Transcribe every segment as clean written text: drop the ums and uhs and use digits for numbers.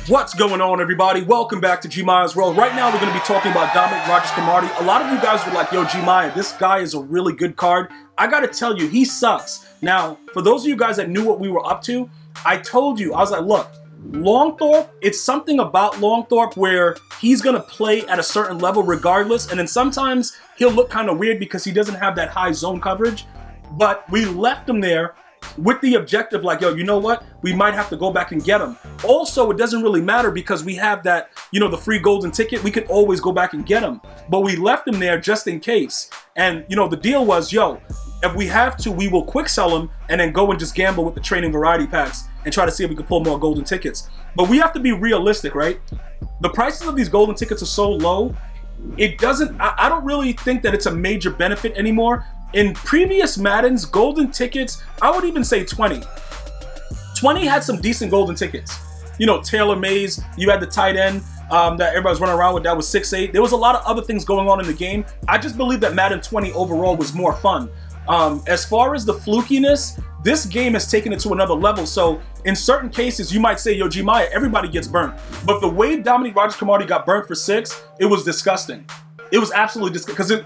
What's going on, everybody? Welcome back to GmiasWorld. Right now, we're going to be talking about Dominique Rodgers Cromartie. A lot of you guys were like, yo, Gmia, this guy is a really good card. I got to tell you, he sucks. Now, for those of you guys that knew what we were up to, I told you, I was like, look, Longthorpe, it's something about Longthorpe where he's going to play at a certain level regardless, and then sometimes he'll look kind of weird because he doesn't have that high zone coverage, but we left him there with the objective like, yo, you know what? We might have to go back and get him. Also, it doesn't really matter because we have that, you know, the free golden ticket. We could always go back and get him. But we left him there just in case. And, you know, the deal was, yo, if we have to, we will quick sell him and then go and just gamble with the training variety packs and try to see if we can pull more golden tickets. But we have to be realistic, right? The prices of these golden tickets are so low, it doesn't, I don't really think that it's a major benefit anymore. In previous Maddens, golden tickets, I would even say 20. 20 had some decent golden tickets. You know, Taylor Mays, you had the tight end that everybody's running around with, that was 6'8". There was a lot of other things going on in the game. I just believe that Madden 20 overall was more fun. As far as the flukiness, this game has taken it to another level. So in certain cases, you might say, yo, Gmia, everybody gets burnt. But the way Dominique Rodgers Cromartie got burnt for 6, it was disgusting. It was absolutely disgusting. Because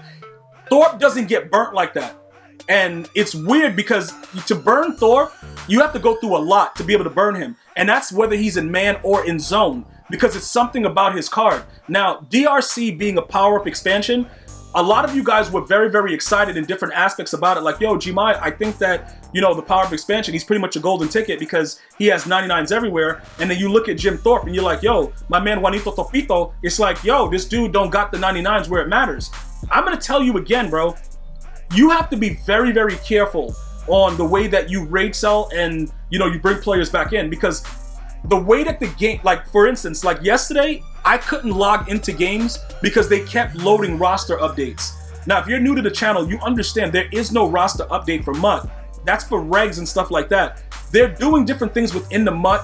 Thorpe doesn't get burnt like that. And it's weird because to burn Thorpe, you have to go through a lot to be able to burn him. And that's whether he's in man or in zone, because it's something about his card. Now, DRC being a power-up expansion, a lot of you guys were very, very excited in different aspects about it. Like, yo, Gmia, I think that, you know, the power-up expansion, he's pretty much a golden ticket because he has 99s everywhere. And then you look at Jim Thorpe and you're like, yo, my man Juanito Topito, it's like, yo, this dude don't got the 99s where it matters. I'm going to tell you again, bro, you have to be very, very careful on the way that you raid sell and, you know, you bring players back in, because the way that the game, like, for instance, like yesterday, I couldn't log into games because they kept loading roster updates. Now, if you're new to the channel, you understand there is no roster update for MUT. That's for regs and stuff like that. They're doing different things within the MUT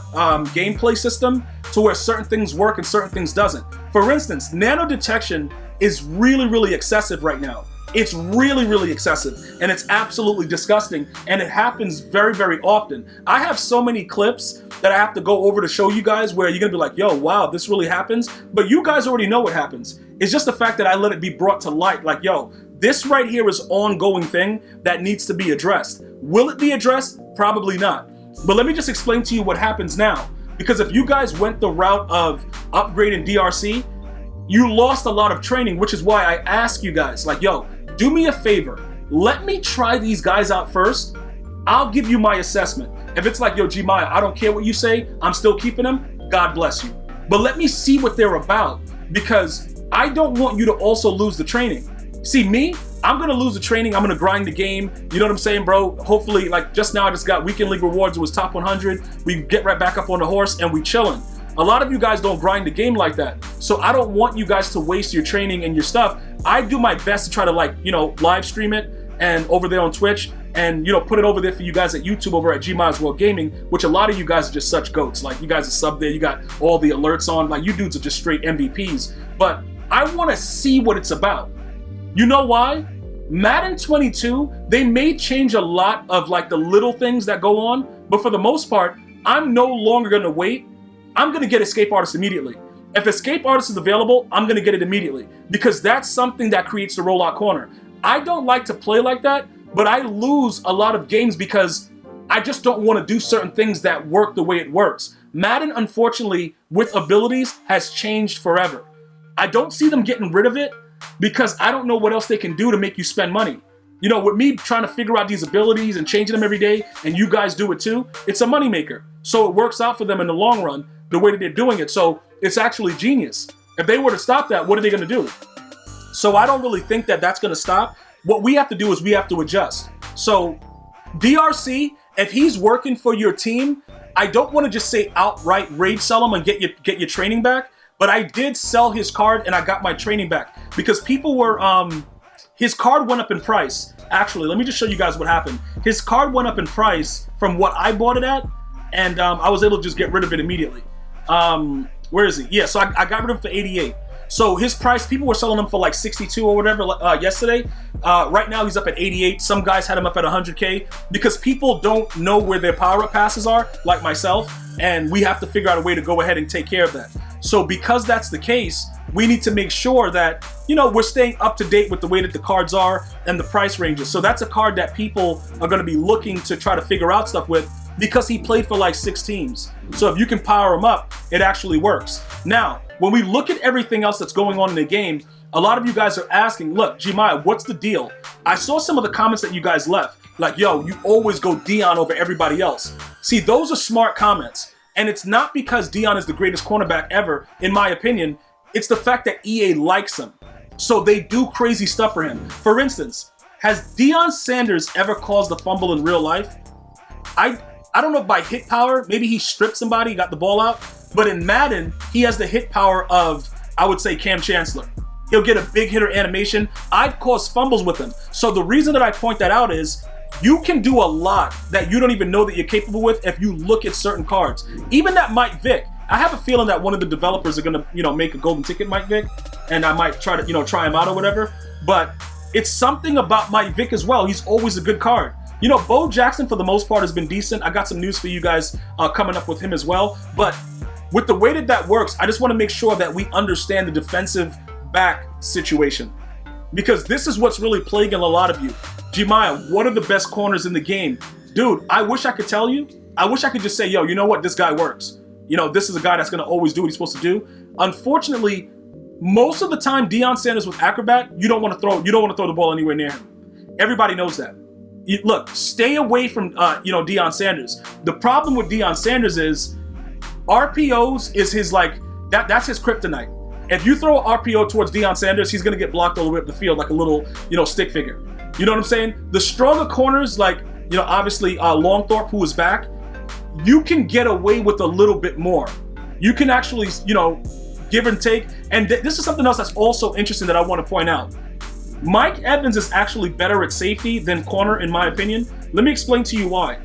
gameplay system to where certain things work and certain things doesn't. For instance, nano detection is really, really excessive right now. It's really, really excessive, and it's absolutely disgusting, and it happens very, very often. I have so many clips that I have to go over to show you guys where you're gonna be like, yo, wow, this really happens, but you guys already know what happens. It's just the fact that I let it be brought to light, like, yo, this right here is an ongoing thing that needs to be addressed. Will it be addressed? Probably not. But let me just explain to you what happens now, because if you guys went the route of upgrading DRC, you lost a lot of training, which is why I ask you guys, like, yo, do me a favor. Let me try these guys out first. I'll give you my assessment. If it's like, yo, Gmia, I don't care what you say, I'm still keeping them, God bless you. But let me see what they're about, because I don't want you to also lose the training. See, me, I'm gonna lose the training, I'm gonna grind the game, you know what I'm saying, bro? Hopefully, like just now I just got Weekend League rewards, it was top 100, we get right back up on the horse and we chilling. A lot of you guys don't grind the game like that. So I don't want you guys to waste your training and your stuff. I do my best to try to, like, you know, live stream it and over there on Twitch and, you know, put it over there for you guys at YouTube over at GmiasWorld Gaming, which a lot of you guys are just such goats. Like, you guys are sub there, you got all the alerts on, like, you dudes are just straight MVPs. But I want to see what it's about. You know why? Madden 22, they may change a lot of, like, the little things that go on, but for the most part, I'm no longer going to wait. I'm going to get Escape Artist immediately. If Escape Artist is available, I'm going to get it immediately, because that's something that creates the rollout corner. I don't like to play like that, but I lose a lot of games because I just don't want to do certain things that work the way it works. Madden, unfortunately, with abilities, has changed forever. I don't see them getting rid of it because I don't know what else they can do to make you spend money. You know, with me trying to figure out these abilities and changing them every day, and you guys do it too, it's a moneymaker. So it works out for them in the long run, the way that they're doing it. So it's actually genius. If they were to stop that, what are they going to do? So I don't really think that that's going to stop. What we have to do is we have to adjust. So DRC, if he's working for your team, I don't want to just say outright raid sell him and get your training back. But I did sell his card and I got my training back because people were, his card went up in price. Actually, let me just show you guys what happened. His card went up in price from what I bought it at, and I was able to just get rid of it immediately. Where is he? Yeah, so I got rid of it for 88. So his price, people were selling him for like 62 or whatever yesterday. Right now he's up at 88. Some guys had him up at 100K because people don't know where their power-up passes are, like myself, and we have to figure out a way to go ahead and take care of that. So because that's the case, we need to make sure that, you know, we're staying up to date with the way that the cards are and the price ranges. So that's a card that people are going to be looking to try to figure out stuff with because he played for like 6 teams. So if you can power him up, it actually works. Now, when we look at everything else that's going on in the game, a lot of you guys are asking, look, Gmia, what's the deal? I saw some of the comments that you guys left. Like, yo, you always go Deion over everybody else. See, those are smart comments. And it's not because Deion is the greatest cornerback ever, in my opinion. It's the fact that EA likes him. So they do crazy stuff for him. For instance, has Deion Sanders ever caused a fumble in real life? I don't know if by hit power, maybe he stripped somebody, got the ball out. But in Madden, he has the hit power of, I would say, Cam Chancellor. He'll get a big hitter animation. I've caused fumbles with him. So the reason that I point that out is you can do a lot that you don't even know that you're capable with if you look at certain cards. Even that Mike Vick, I have a feeling that one of the developers are gonna, make a golden ticket Mike Vick, and I might try to, try him out or whatever. But it's something about Mike Vick as well. He's always a good card. Bo Jackson for the most part has been decent. I got some news for you guys coming up with him as well. But with the way that works, I just want to make sure that we understand the defensive back situation, because this is what's really plaguing a lot of you. Gmia, what are the best corners in the game? Dude, I wish I could tell you. I wish I could just say, yo, you know what? This guy works. This is a guy that's going to always do what he's supposed to do. Unfortunately, most of the time, Deion Sanders with Acrobat, you don't want to throw the ball anywhere near him. Everybody knows that. Look, stay away from Deion Sanders. The problem with Deion Sanders is RPOs is his that's his kryptonite. If you throw an RPO towards Deion Sanders, he's gonna get blocked all the way up the field like a little stick figure. You know what I'm saying? The stronger corners, obviously Longthorpe, who is back, you can get away with a little bit more. You can actually give and take. And this is something else that's also interesting that I want to point out. Mike Evans is actually better at safety than corner, in my opinion. Let me explain to you why.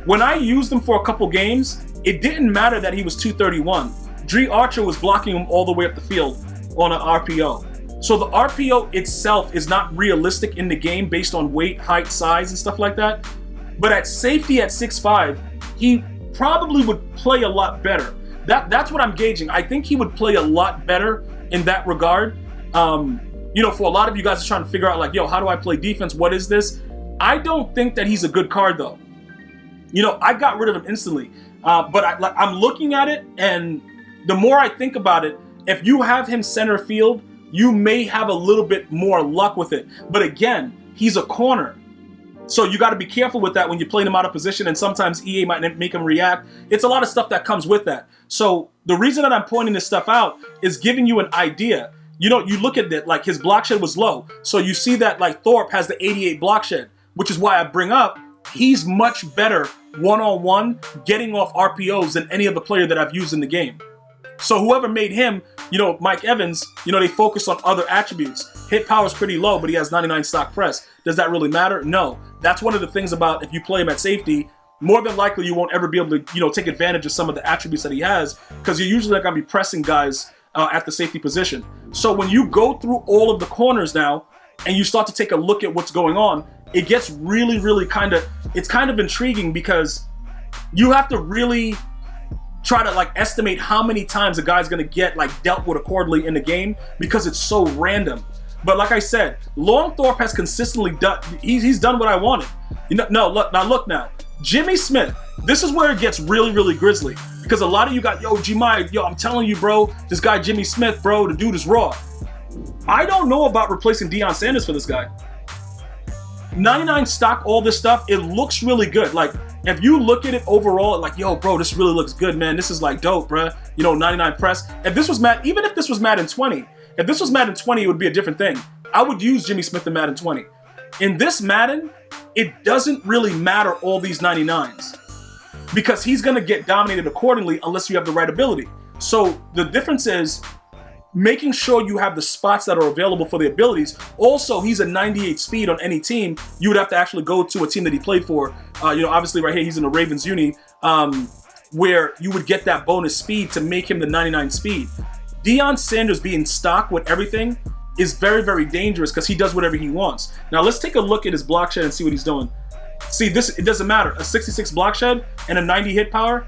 When I used him for a couple games, it didn't matter that he was 231. Dre Archer was blocking him all the way up the field on an RPO. So the RPO itself is not realistic in the game based on weight, height, size, and stuff like that. But at safety at 6'5", he probably would play a lot better. That's what I'm gauging. I think he would play a lot better in that regard. For a lot of you guys are trying to figure out yo, how do I play defense? What is this? I don't think that he's a good card though. I got rid of him instantly. But I'm looking at it, and the more I think about it, if you have him center field, you may have a little bit more luck with it. But again, he's a corner. So you got to be careful with that when you're playing him out of position, and sometimes EA might make him react. It's a lot of stuff that comes with that. So the reason that I'm pointing this stuff out is giving you an idea. You look at it, his block shed was low. So you see that Thorpe has the 88 block shed, which is why I bring up he's much better one-on-one getting off RPOs than any other player that I've used in the game. So whoever made him, Mike Evans, they focus on other attributes. Hit power is pretty low, but he has 99 stock press. Does that really matter? No. That's one of the things about if you play him at safety, more than likely you won't ever be able to, take advantage of some of the attributes that he has, because you're usually not going to be pressing guys at the safety position. So when you go through all of the corners now, and you start to take a look at what's going on, it gets really, really it's kind of intriguing, because you have to really try to estimate how many times a guy's going to get dealt with accordingly in the game, because it's so random. But like I said, Longthorpe has consistently done, he's done what I wanted. Look now. Jimmy Smith, this is where it gets really, really grisly, because a lot of you got, yo, Gmia, I'm telling you, bro, this guy Jimmy Smith, bro, the dude is raw. I don't know about replacing Deion Sanders for this guy. 99 stock, all this stuff, it looks really good. If you look at it overall, yo, bro, this really looks good, man. This is dope, bro. 99 press. If this was even if this was Madden 20, if this was Madden 20, it would be a different thing. I would use Jimmy Smith in Madden 20. In this Madden, it doesn't really matter all these 99s, because he's going to get dominated accordingly unless you have the right ability. So the difference is making sure you have the spots that are available for the abilities. Also, he's a 98 speed on any team. You would have to actually go to a team that he played for. Obviously right here, he's in the Ravens uni, where you would get that bonus speed to make him the 99 speed. Deion Sanders being stock with everything is very, very dangerous because he does whatever he wants. Now let's take a look at his block shed and see what he's doing. See, this, it doesn't matter. A 66 block shed and a 90 hit power,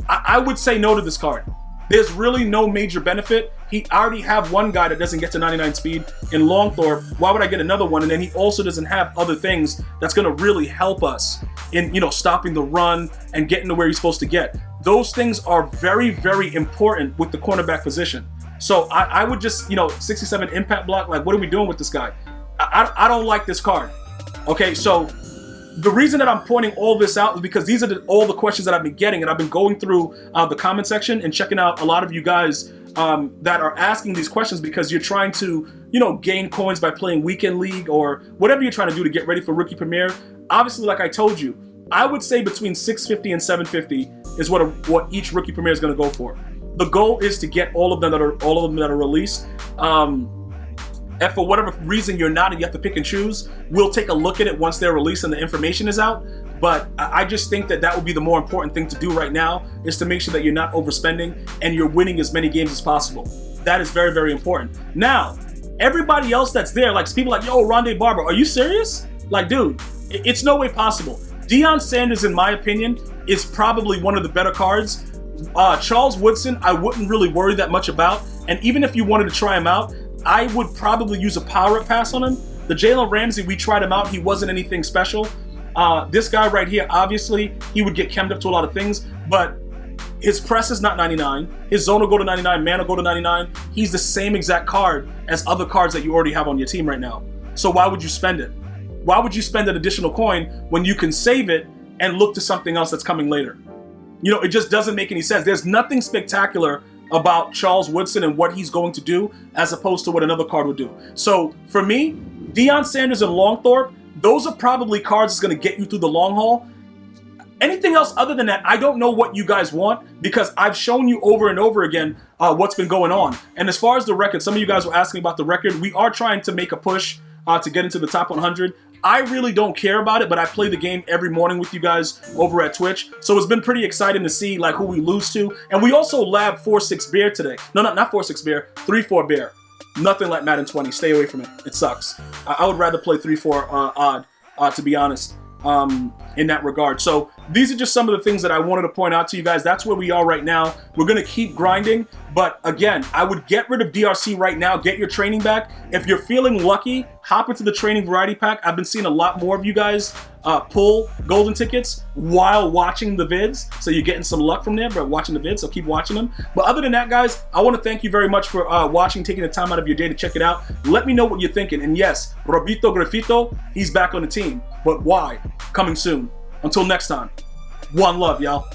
I would say no to this card. There's really no major benefit. I already have one guy that doesn't get to 99 speed in Longthorpe. Why would I get another one? And then he also doesn't have other things that's going to really help us in, stopping the run and getting to where he's supposed to get. Those things are very, very important with the cornerback position. So I would just, 67 impact block. Like, what are we doing with this guy? I don't like this card. Okay, so the reason that I'm pointing all this out is because these are all the questions that I've been getting, and I've been going through the comment section and checking out a lot of you guys that are asking these questions because you're trying to, gain coins by playing weekend league or whatever you're trying to do to get ready for rookie premiere. Obviously, like I told you, I would say between 650 and 750 is what each rookie premiere is going to go for. The goal is to get all of them that are released. If for whatever reason you're not and you have to pick and choose, we'll take a look at it once they're released and the information is out. But I just think that would be the more important thing to do right now, is to make sure that you're not overspending and you're winning as many games as possible. That is very, very important. Now, everybody else that's there, like people like, yo, Rondé Barber, are you serious? Like, dude, it's no way possible. Deion Sanders, in my opinion, is probably one of the better cards. Charles Woodson, I wouldn't really worry that much about. And even if you wanted to try him out, I would probably use a power-up pass on him. The Jalen Ramsey, we tried him out. He wasn't anything special. This guy right here, obviously, he would get chemmed up to a lot of things, but his press is not 99. His zone will go to 99, man will go to 99. He's the same exact card as other cards that you already have on your team right now. So why would you spend it? Why would you spend an additional coin when you can save it and look to something else that's coming later? It just doesn't make any sense. There's nothing spectacular about Charles Woodson and what he's going to do as opposed to what another card would do. So for me, Deion Sanders and Longthorpe, those are probably cards that's going to get you through the long haul. Anything else other than that, I don't know what you guys want, because I've shown you over and over again what's been going on. And as far as the record, some of you guys were asking about the record. We are trying to make a push to get into the top 100. I really don't care about it, but I play the game every morning with you guys over at Twitch. So it's been pretty exciting to see like who we lose to. And we also lab 4-6 bear today. No, not 4-6 bear, 3-4 bear. Nothing like Madden 20. Stay away from it. It sucks. I would rather play 3-4 odd, to be honest, in that regard. So these are just some of the things that I wanted to point out to you guys. That's where we are right now. We're going to keep grinding. But again, I would get rid of DRC right now. Get your training back. If you're feeling lucky, hop into the training variety pack. I've been seeing a lot more of you guys pull golden tickets while watching the vids. So you're getting some luck from there by watching the vids. So keep watching them. But other than that, guys, I want to thank you very much for watching, taking the time out of your day to check it out. Let me know what you're thinking. And yes, Robito Grafito, he's back on the team. But why? Coming soon. Until next time, one love, y'all.